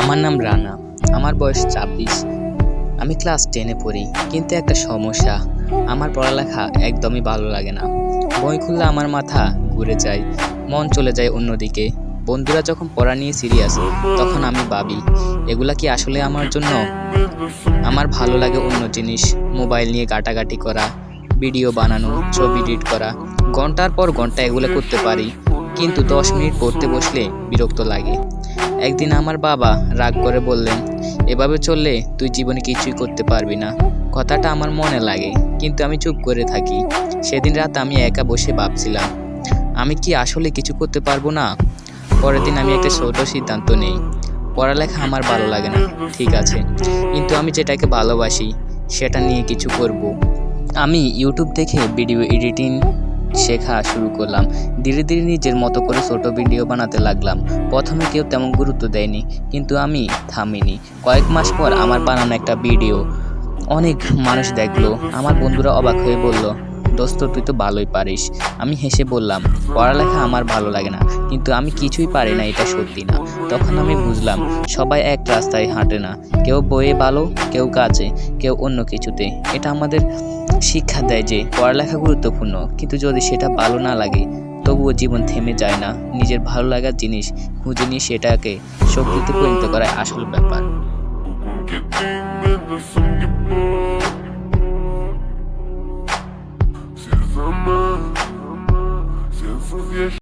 আমার নাম রানা। আমার বয়স ২৪। আমি ক্লাস 10-এ পড়ি। কিন্তু একটা সমস্যা, আমার পড়ালেখা একদমই ভালো লাগে না। বই খুললে আমার মাথা ঘুরে যায়, মন চলে যায় অন্যদিকে। বন্ধুরা যখন পড়া নিয়ে সিরিয়াস, তখন আমি ভাবি, এগুলা কি আসলে আমার জন্য? আমার ভালো লাগে অন্য জিনিস, মোবাইল নিয়ে ঘাটাঘাটি করা, ভিডিও বানানো, ছবি এডিট করা। ঘন্টার পর ঘন্টা এগুলো করতে পারি, কিন্তু 10 মিনিট পড়তে বসলে বিরক্ত লাগে। একদিন আমার বাবা রাগ করে বললেন, এভাবে চললে তুই জীবনে কিছুই করতে পারবি না। কথাটা আমার মনে লাগে, কিন্তু আমি চুপ করে থাকি। সেদিন রাত আমি একা বসে ভাবছিলাম, আমি কি আসলে কিছু করতে পারবো না? পরের দিন আমি একটা ছোট সিদ্ধান্ত নেই। পড়ালেখা আমার ভালো লাগে না, ঠিক আছে, কিন্তু আমি যেটাকে ভালোবাসি সেটা নিয়ে কিছু করব। আমি ইউটিউব দেখে ভিডিও এডিটিং শেখা শুরু করলাম। ধীরে ধীরে নিজের মতো করে ছোট ভিডিও বানাতে লাগলাম। প্রথমে কেউ তেমন গুরুত্ব দেয়নি, কিন্তু আমি থামিনি। কয়েক মাস পর আমার বানানো একটা ভিডিও অনেক মানুষ দেখলো। আমার বন্ধুরা অবাক হয়ে বলল, দোস্ত তুই তো ভালোই পারিস। আমি হেসে বললাম, পড়ালেখা আমার ভালো লাগে না, কিন্তু আমি কিছুই পারি না এটা সত্যি না। তখন আমি বুঝলাম, সবাই এক রাস্তায় হাঁটে না। কেউ বইয়ে ভালো, কেউ কাজে, কেউ অন্য কিছুতে। এটা আমাদের শিক্ষা দেয় যে পড়ালেখা গুরুত্বপূর্ণ, কিন্তু যদি সেটা ভালো না লাগে তবুও জীবন থেমে যায় না। নিজের ভালো লাগার জিনিস খুঁজে নিয়ে সেটাকে শক্তিতে পরিণত করাই আসল ব্যাপার।